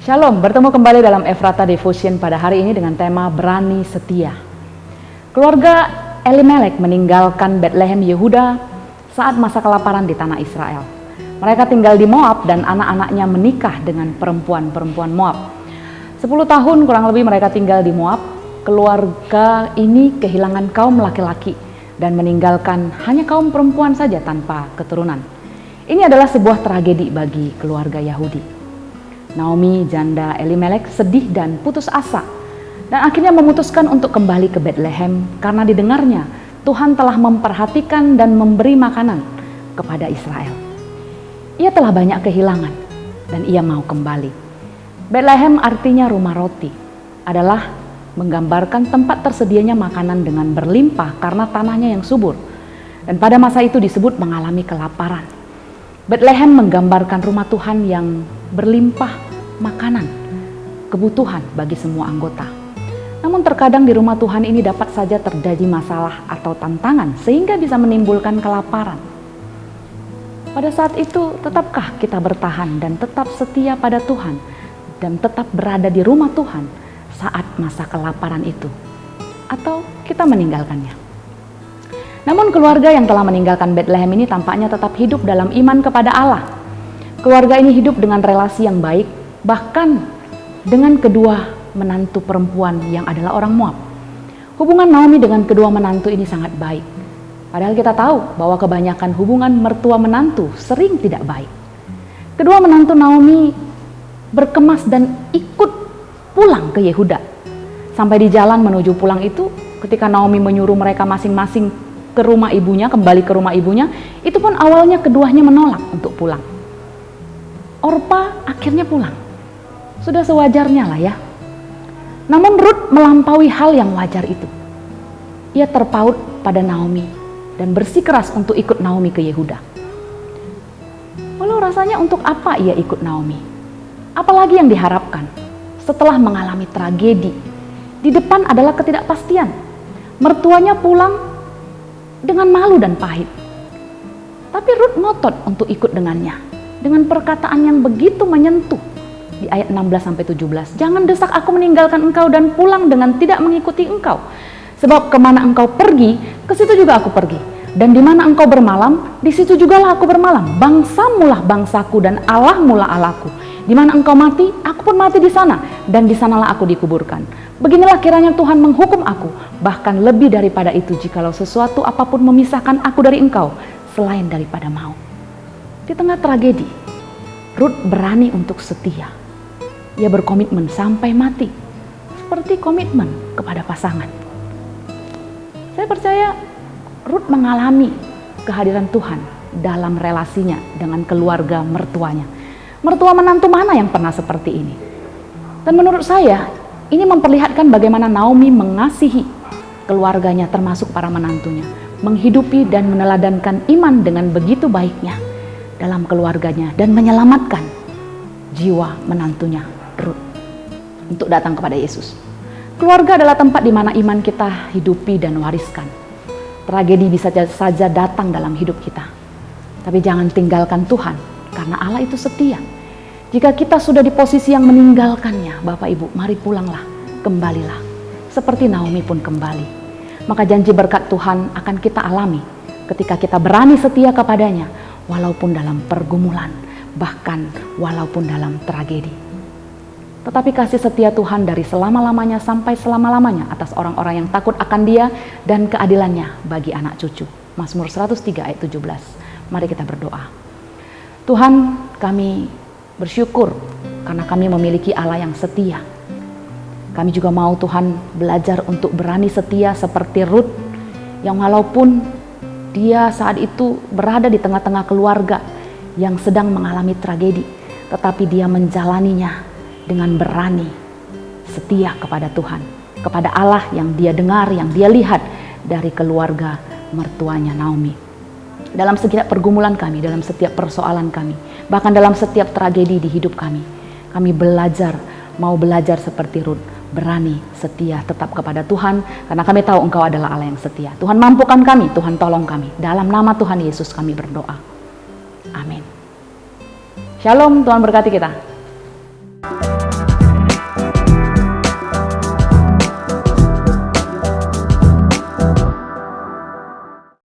Shalom, bertemu kembali dalam Efrata Devotion pada hari ini dengan tema Berani Setia. Keluarga Elimelek meninggalkan Bethlehem Yehuda saat masa kelaparan di tanah Israel. Mereka tinggal di Moab dan anak-anaknya menikah dengan perempuan-perempuan Moab. 10 tahun kurang lebih mereka tinggal di Moab. Keluarga ini kehilangan kaum laki-laki dan meninggalkan hanya kaum perempuan saja tanpa keturunan. Ini adalah sebuah tragedi bagi keluarga Yahudi. Naomi, janda Elimelek, sedih dan putus asa dan akhirnya memutuskan untuk kembali ke Bethlehem karena didengarnya Tuhan telah memperhatikan dan memberi makanan kepada Israel. Ia telah banyak kehilangan dan ia mau kembali. Bethlehem artinya rumah roti, adalah menggambarkan tempat tersedianya makanan dengan berlimpah karena tanahnya yang subur. Dan pada masa itu disebut mengalami kelaparan. Bethlehem menggambarkan rumah Tuhan yang berlimpah makanan, kebutuhan bagi semua anggota. Namun terkadang di rumah Tuhan ini dapat saja terjadi masalah atau tantangan sehingga bisa menimbulkan kelaparan. Pada saat itu tetapkah kita bertahan dan tetap setia pada Tuhan dan tetap berada di rumah Tuhan saat masa kelaparan itu? Atau kita meninggalkannya? Namun keluarga yang telah meninggalkan Bethlehem ini tampaknya tetap hidup dalam iman kepada Allah. Keluarga ini hidup dengan relasi yang baik, bahkan dengan kedua menantu perempuan yang adalah orang Moab. Hubungan Naomi dengan kedua menantu ini sangat baik. Padahal kita tahu bahwa kebanyakan hubungan mertua menantu sering tidak baik. Kedua menantu Naomi berkemas dan ikut pulang ke Yehuda. Sampai di jalan menuju pulang itu, ketika Naomi menyuruh mereka masing-masing ke rumah ibunya, kembali ke rumah ibunya, itu pun awalnya keduanya menolak untuk pulang. Orpa akhirnya pulang. Sudah sewajarnya lah ya. Namun Rut melampaui hal yang wajar itu. Ia terpaut pada Naomi dan bersikeras untuk ikut Naomi ke Yehuda. Walau rasanya untuk apa ia ikut Naomi? Apalagi yang diharapkan setelah mengalami tragedi? Di depan adalah ketidakpastian. Mertuanya pulang dengan malu dan pahit. Tapi Rut ngotot untuk ikut dengannya dengan perkataan yang begitu menyentuh di ayat 16-17. Jangan desak aku meninggalkan engkau dan pulang dengan tidak mengikuti engkau. Sebab kemana engkau pergi, ke situ juga aku pergi. Dan di mana engkau bermalam, di situ jugalah aku bermalam. Bangsamulah bangsaku dan Allahmulah Allahku. Di mana engkau mati, aku pun mati di sana. Dan di sanalah aku dikuburkan. Beginilah kiranya Tuhan menghukum aku, bahkan lebih daripada itu jikalau sesuatu apapun memisahkan aku dari engkau, selain daripada maut. Di tengah tragedi, Rut berani untuk setia. Ia berkomitmen sampai mati, seperti komitmen kepada pasangan. Saya percaya Rut mengalami kehadiran Tuhan dalam relasinya dengan keluarga mertuanya. Mertua menantu mana yang pernah seperti ini? Dan menurut saya, ini memperlihatkan bagaimana Naomi mengasihi keluarganya termasuk para menantunya, menghidupi dan meneladankan iman dengan begitu baiknya dalam keluarganya dan menyelamatkan jiwa menantunya Rut untuk datang kepada Yesus. Keluarga adalah tempat di mana iman kita hidupi dan wariskan. Tragedi bisa saja datang dalam hidup kita, tapi jangan tinggalkan Tuhan karena Allah itu setia. Jika kita sudah di posisi yang meninggalkannya, Bapak Ibu, mari pulanglah, kembalilah. Seperti Naomi pun kembali. Maka janji berkat Tuhan akan kita alami ketika kita berani setia kepadanya, walaupun dalam pergumulan, bahkan walaupun dalam tragedi. Tetapi kasih setia Tuhan dari selama-lamanya sampai selama-lamanya atas orang-orang yang takut akan Dia dan keadilannya bagi anak cucu. Mazmur 103 ayat 17. Mari kita berdoa. Tuhan, kami bersyukur karena kami memiliki Allah yang setia. Kami juga mau Tuhan belajar untuk berani setia seperti Rut yang walaupun dia saat itu berada di tengah-tengah keluarga yang sedang mengalami tragedi, tetapi dia menjalaninya dengan berani setia kepada Tuhan, kepada Allah yang dia dengar, yang dia lihat dari keluarga mertuanya Naomi. Dalam setiap pergumulan kami, dalam setiap persoalan kami, bahkan dalam setiap tragedi di hidup kami mau belajar seperti Rut, berani setia tetap kepada Tuhan, karena kami tahu Engkau adalah Allah yang setia. Tuhan mampukan kami, Tuhan tolong kami. Dalam nama Tuhan Yesus kami berdoa. Amin. Shalom, Tuhan berkati kita.